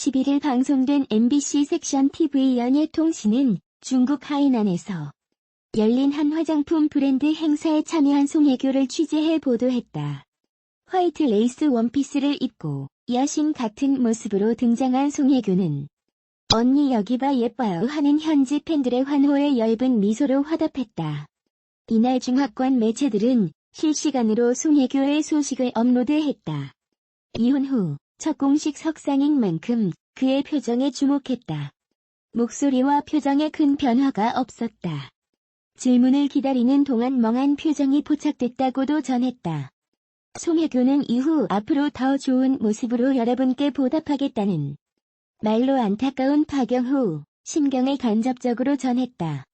11일 방송된 MBC 섹션 TV 연예통신은 중국 하이난에서 열린 한 화장품 브랜드 행사에 참여한 송혜교를 취재해 보도했다. 화이트 레이스 원피스를 입고 여신 같은 모습으로 등장한 송혜교는 "언니 여기 봐 예뻐요" 하는 현지 팬들의 환호에 엷은 미소로 화답했다. 이날 중화권 매체들은 실시간으로 송혜교의 소식을 업로드했다. 이혼 후 첫 공식 석상인 만큼 그의 표정에 주목했다. 목소리와 표정에 큰 변화가 없었다. 질문을 기다리는 동안 멍한 표정이 포착됐다고도 전했다. 송혜교는 이후 앞으로 더 좋은 모습으로 여러분께 보답하겠다는 말로 안타까운 파경 후 심경을 간접적으로 전했다.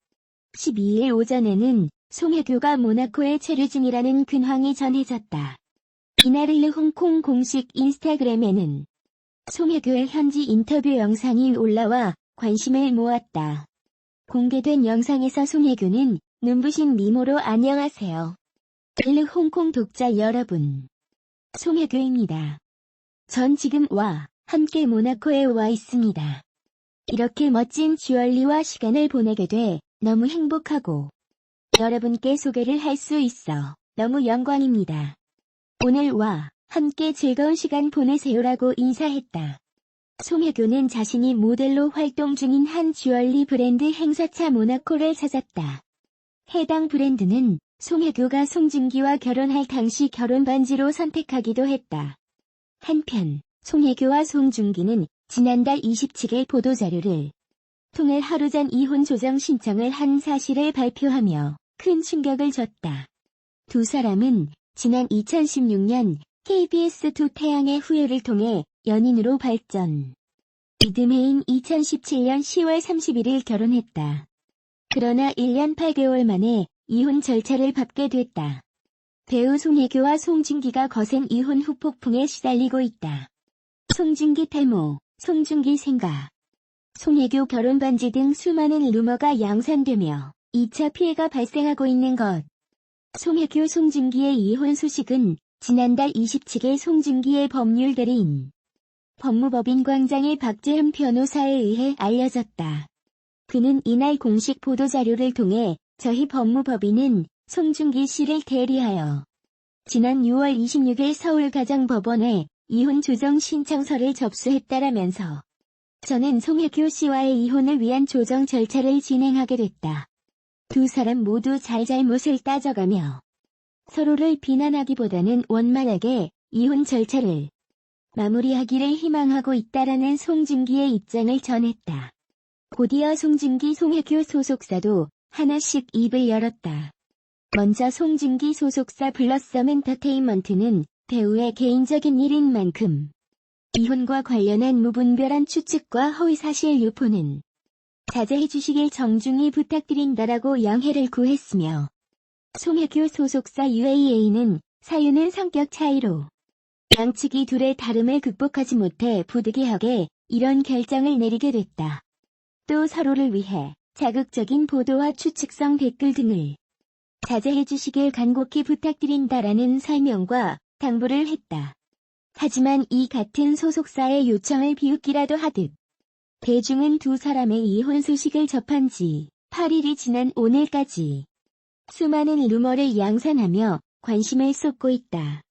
12일 오전에는 송혜교가 모나코에 체류 중이라는 근황이 전해졌다. 이날 홍콩 공식 인스타그램에는 송혜교의 현지 인터뷰 영상이 올라와 관심을 모았다. 공개된 영상에서 송혜교는 눈부신 미모로 "안녕하세요. 홍콩 독자 여러분. 송혜교입니다. 전 지금 함께 모나코에 와 있습니다. 이렇게 멋진 주얼리와 시간을 보내게 돼 너무 행복하고 여러분께 소개를 할 수 있어 너무 영광입니다. 오늘 함께 즐거운 시간 보내세요라고 인사했다. 송혜교는 자신이 모델로 활동 중인 한 주얼리 브랜드 행사차 모나코를 찾았다. 해당 브랜드는 송혜교가 송중기와 결혼할 당시 결혼 반지로 선택하기도 했다. 한편 송혜교와 송중기는 지난달 27일 보도자료를 통해 하루 전 이혼 조정 신청을 한 사실을 발표하며 큰 충격을 줬다. 두 사람은 지난 2016년 KBS 두 태양의 후예를 통해 연인으로 발전. 이듬해인 2017년 10월 31일 결혼했다. 그러나 1년 8개월 만에 이혼 절차를 밟게 됐다. 배우 송혜교와 송중기가 거센 이혼 후 폭풍에 시달리고 있다. 송중기 탈모, 송중기 생가, 송혜교 결혼 반지 등 수많은 루머가 양산되며 2차 피해가 발생하고 있는 것. 송혜교 송중기의 이혼 소식은 지난달 27일 송중기의 법률 대리인, 법무법인 광장의 박재흠 변호사에 의해 알려졌다. 그는 이날 공식 보도자료를 통해 저희 법무법인은 송중기 씨를 대리하여 지난 6월 26일 서울가정법원에 이혼 조정 신청서를 접수했다라면서 "저는 송혜교 씨와의 이혼을 위한 조정 절차를 진행하게 됐다. 두 사람 모두 잘잘못을 따져가며 서로를 비난하기보다는 원만하게 이혼 절차를 마무리하기를 희망하고 있다라는 송중기의 입장을 전했다. 곧이어 송중기 송혜교 소속사도 하나씩 입을 열었다. 먼저 송중기 소속사 블러썸 엔터테인먼트는 배우의 개인적인 일인 만큼 이혼과 관련한 무분별한 추측과 허위사실 유포는 자제해 주시길 정중히 부탁드린다라고 양해를 구했으며, 송혜교 소속사 UAA는 사유는 성격 차이로 양측이 둘의 다름을 극복하지 못해 부득이하게 이런 결정을 내리게 됐다. 또 서로를 위해 자극적인 보도와 추측성 댓글 등을 자제해 주시길 간곡히 부탁드린다라는 설명과 당부를 했다. 하지만 이 같은 소속사의 요청을 비웃기라도 하듯 대중은 두 사람의 이혼 소식을 접한 지 8일이 지난 오늘까지 수많은 루머를 양산하며 관심을 쏟고 있다.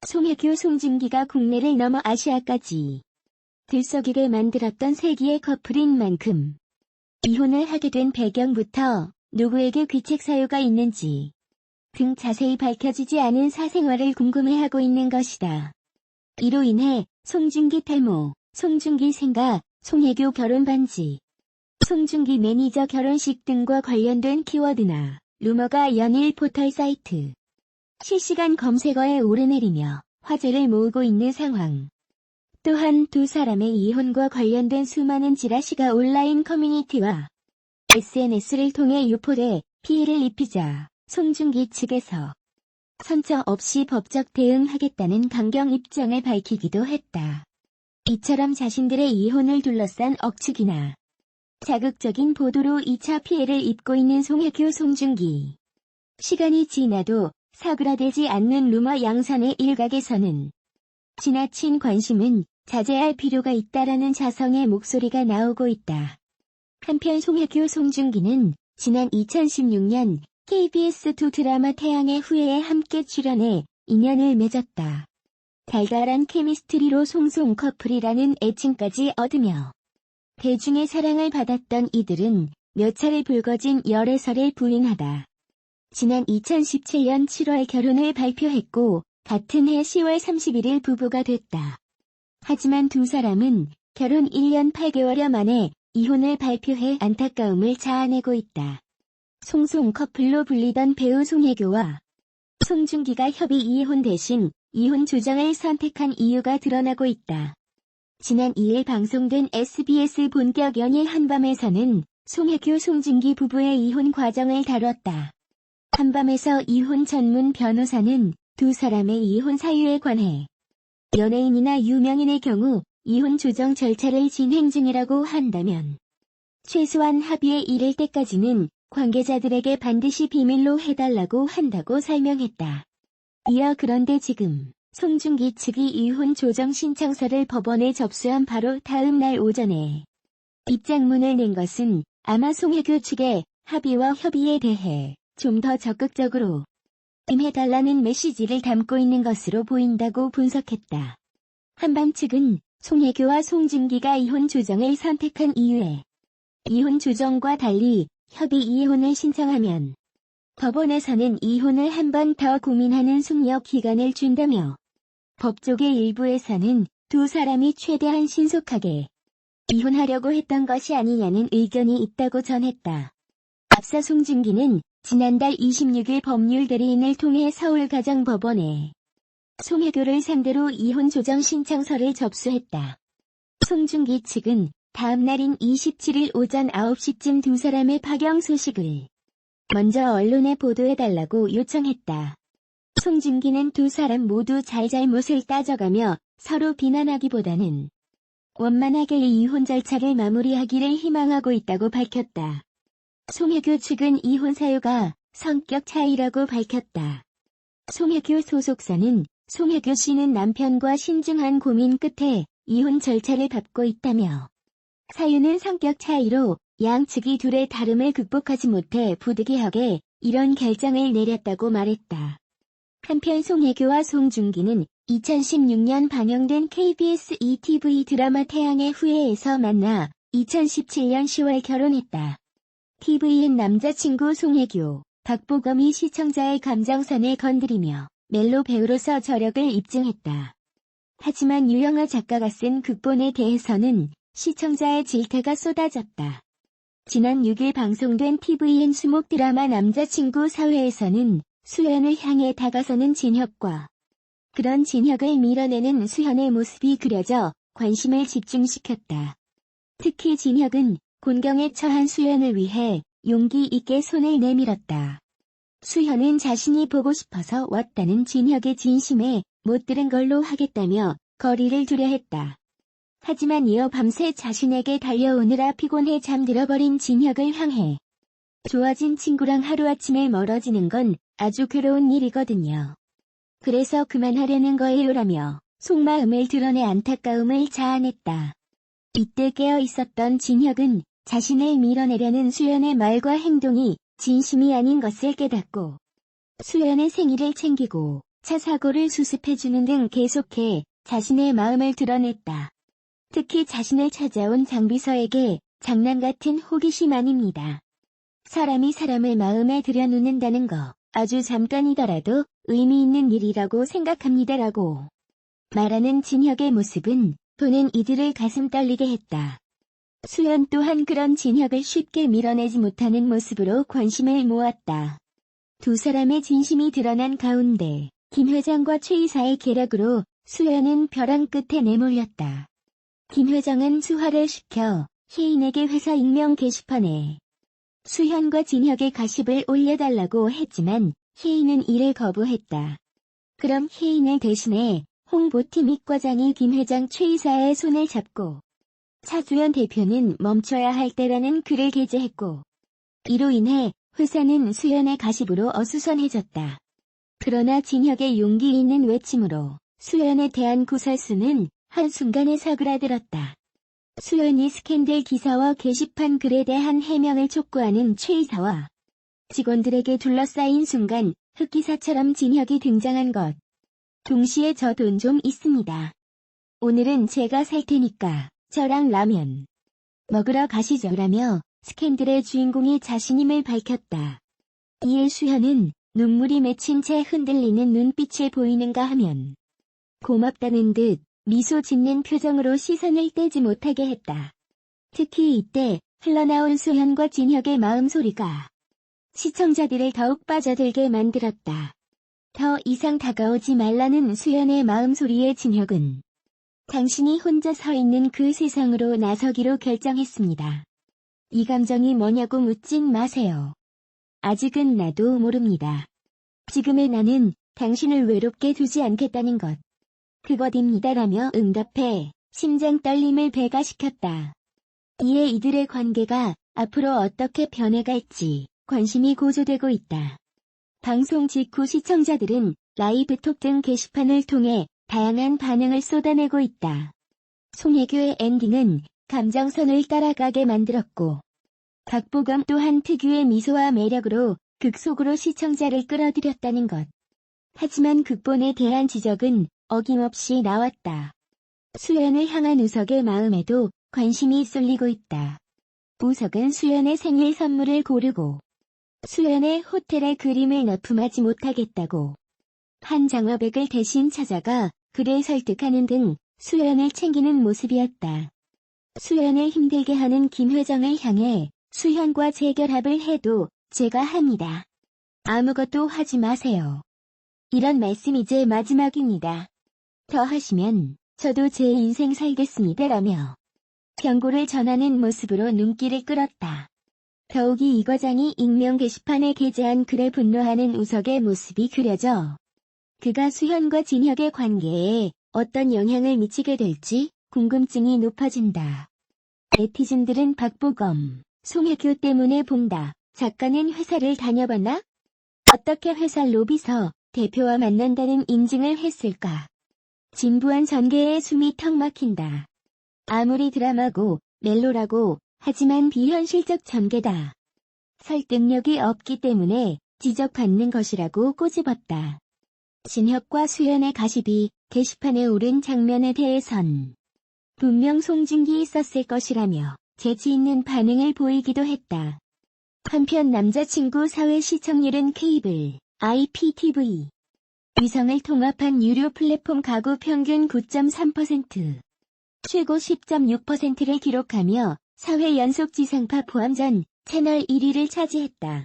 송혜교 송중기가 국내를 넘어 아시아까지 들썩이게 만들었던 세기의 커플인 만큼 이혼을 하게 된 배경부터 누구에게 귀책 사유가 있는지 등 자세히 밝혀지지 않은 사생활을 궁금해하고 있는 것이다. 이로 인해 송중기 탈모, 송중기 생가, 송혜교 결혼 반지, 송중기 매니저 결혼식 등과 관련된 키워드나 루머가 연일 포털 사이트, 실시간 검색어에 오르내리며 화제를 모으고 있는 상황. 또한 두 사람의 이혼과 관련된 수많은 지라시가 온라인 커뮤니티와 SNS를 통해 유포돼 피해를 입히자 송중기 측에서 선처 없이 법적 대응하겠다는 강경 입장을 밝히기도 했다. 이처럼 자신들의 이혼을 둘러싼 억측이나 자극적인 보도로 2차 피해를 입고 있는 송혜교 송중기. 시간이 지나도 사그라들지 않는 루머 양산의 일각에서는 지나친 관심은 자제할 필요가 있다라는 자성의 목소리가 나오고 있다. 한편 송혜교, 송중기는 지난 2016년 KBS2 드라마 태양의 후예에 함께 출연해 인연을 맺었다. 달달한 케미스트리로 송송 커플이라는 애칭까지 얻으며 대중의 사랑을 받았던 이들은 몇 차례 불거진 열애설에 부인하다. 지난 2017년 7월 결혼을 발표했고 같은 해 10월 31일 부부가 됐다. 하지만 두 사람은 결혼 1년 8개월여 만에 이혼을 발표해 안타까움을 자아내고 있다. 송송 커플로 불리던 배우 송혜교와 송중기가 협의 이혼 대신 이혼 조정을 선택한 이유가 드러나고 있다. 지난 2일 방송된 SBS 본격 연일 한밤에서는 송혜교, 송중기 부부의 이혼 과정을 다뤘다. 한밤에서 이혼 전문 변호사는 두 사람의 이혼 사유에 관해 연예인이나 유명인의 경우 이혼 조정 절차를 진행 중이라고 한다면 최소한 합의에 이를 때까지는 관계자들에게 반드시 비밀로 해달라고 한다고 설명했다. 이어 그런데 지금 송중기 측이 이혼 조정 신청서를 법원에 접수한 바로 다음 날 오전에 입장문을 낸 것은 아마 송혜교 측의 합의와 협의에 대해 좀 더 적극적으로 임해달라는 메시지를 담고 있는 것으로 보인다고 분석했다. 한밤 측은 송혜교와 송중기가 이혼 조정을 선택한 이유에 이혼 조정과 달리 협의 이혼을 신청하면 법원에서는 이혼을 한 번 더 고민하는 숙려 기간을 준다며 법조계 일부에서는 두 사람이 최대한 신속하게 이혼하려고 했던 것이 아니냐는 의견이 있다고 전했다. 앞서 송중기는 지난달 26일 법률 대리인을 통해 서울가정법원에 송혜교를 상대로 이혼 조정 신청서를 접수했다. 송중기 측은 다음 날인 27일 오전 9시쯤 두 사람의 파경 소식을 먼저 언론에 보도해달라고 요청했다. 송중기는 두 사람 모두 잘잘못을 따져가며 서로 비난하기보다는 원만하게 이혼 절차를 마무리하기를 희망하고 있다고 밝혔다. 송혜교 측은 이혼 사유가 성격 차이라고 밝혔다. 송혜교 소속사는 송혜교 씨는 남편과 신중한 고민 끝에 이혼 절차를 밟고 있다며 사유는 성격 차이로 양측이 둘의 다름을 극복하지 못해 부득이하게 이런 결정을 내렸다고 말했다. 한편 송혜교와 송중기는 2016년 방영된 KBS ETV 드라마 태양의 후예에서 만나 2017년 10월 결혼했다. TVN 남자친구 송혜교, 박보검이 시청자의 감정선을 건드리며 멜로 배우로서 저력을 입증했다. 하지만 유영아 작가가 쓴 극본에 대해서는 시청자의 질타가 쏟아졌다. 지난 6일 방송된 TVN 수목 드라마 남자친구 사회에서는 수현을 향해 다가서는 진혁과 그런 진혁을 밀어내는 수현의 모습이 그려져 관심을 집중시켰다. 특히 진혁은 곤경에 처한 수현을 위해 용기 있게 손을 내밀었다. 수현은 자신이 보고 싶어서 왔다는 진혁의 진심에 못 들은 걸로 하겠다며 거리를 두려 했다. 하지만 이어 밤새 자신에게 달려오느라 피곤해 잠들어버린 진혁을 향해 좋아진 친구랑 하루아침에 멀어지는 건 아주 괴로운 일이거든요. 그래서 그만하려는 거예요라며 속마음을 드러내 안타까움을 자아냈다. 이때 깨어 있었던 진혁은 자신을 밀어내려는 수연의 말과 행동이 진심이 아닌 것을 깨닫고 수연의 생일을 챙기고 차 사고를 수습해주는 등 계속해 자신의 마음을 드러냈다. 특히 자신을 찾아온 장비서에게 장난 같은 호기심 아닙니다. 사람이 사람을 마음에 들여놓는다는 거 아주 잠깐이더라도 의미 있는 일이라고 생각합니다라고 말하는 진혁의 모습은 보는 이들을 가슴 떨리게 했다. 수연 또한 그런 진혁을 쉽게 밀어내지 못하는 모습으로 관심을 모았다. 두 사람의 진심이 드러난 가운데 김 회장과 최 이사의 계략으로 수연은 벼랑 끝에 내몰렸다. 김 회장은 수화를 시켜 혜인에게 회사 익명 게시판에 수현과 진혁의 가십을 올려달라고 했지만 혜인은 이를 거부했다. 그럼 혜인을 대신해 홍보팀 이과장이 김 회장 최 이사의 손을 잡고 차주연 대표는 멈춰야 할 때라는 글을 게재했고 이로 인해 회사는 수연의 가십으로 어수선해졌다. 그러나 진혁의 용기 있는 외침으로 수연에 대한 구설수는 한순간에 사그라들었다. 수연이 스캔들 기사와 게시판 글에 대한 해명을 촉구하는 최 이사와 직원들에게 둘러싸인 순간 흑기사처럼 진혁이 등장한 것. 동시에 저 돈 좀 있습니다. 오늘은 제가 살 테니까 저랑 라면 먹으러 가시죠라며 스캔들의 주인공이 자신임을 밝혔다. 이에 수현은 눈물이 맺힌 채 흔들리는 눈빛을 보이는가 하면 고맙다는 듯 미소 짓는 표정으로 시선을 떼지 못하게 했다. 특히 이때 흘러나온 수현과 진혁의 마음소리가 시청자들을 더욱 빠져들게 만들었다. 더 이상 다가오지 말라는 수현의 마음소리에 진혁은 당신이 혼자 서 있는 그 세상으로 나서기로 결정했습니다. 이 감정이 뭐냐고 묻진 마세요. 아직은 나도 모릅니다. 지금의 나는 당신을 외롭게 두지 않겠다는 것. 그것입니다라며 응답해 심장 떨림을 배가시켰다. 이에 이들의 관계가 앞으로 어떻게 변해갈지 관심이 고조되고 있다. 방송 직후 시청자들은 라이브톡 등 게시판을 통해 다양한 반응을 쏟아내고 있다. 송혜교의 엔딩은 감정선을 따라가게 만들었고 박보검 또한 특유의 미소와 매력으로 극속으로 시청자를 끌어들였다는 것. 하지만 극본에 대한 지적은 어김없이 나왔다. 수연을 향한 우석의 마음에도 관심이 쏠리고 있다. 우석은 수연의 생일 선물을 고르고 수연의 호텔에 그림을 납품하지 못하겠다고 한 장화백을 대신 찾아가 그를 설득하는 등 수연을 챙기는 모습이었다. 수연을 힘들게 하는 김 회장을 향해 수현과 재결합을 해도 제가 합니다. 아무것도 하지 마세요. 이런 말씀 이제 마지막입니다. 더 하시면 저도 제 인생 살겠습니다라며 경고를 전하는 모습으로 눈길을 끌었다. 더욱이 이 과장이 익명 게시판에 게재한 글에 분노하는 우석의 모습이 그려져 그가 수현과 진혁의 관계에 어떤 영향을 미치게 될지 궁금증이 높아진다. 네티즌들은 박보검, 송혜교 때문에 본다. 작가는 회사를 다녀봤나? 어떻게 회사 로비서 대표와 만난다는 인증을 했을까? 진부한 전개에 숨이 턱 막힌다. 아무리 드라마고 멜로라고 하지만 비현실적 전개다. 설득력이 없기 때문에 지적받는 것이라고 꼬집었다. 진혁과 수연의 가십이 게시판에 오른 장면에 대해선 분명 송중기 있었을 것이라며 재치 있는 반응을 보이기도 했다. 한편 남자친구 사회 시청률은 케이블, IPTV, 위성을 통합한 유료 플랫폼 가구 평균 9.3%, 최고 10.6%를 기록하며 4회 연속 지상파 포함 전 채널 1위를 차지했다.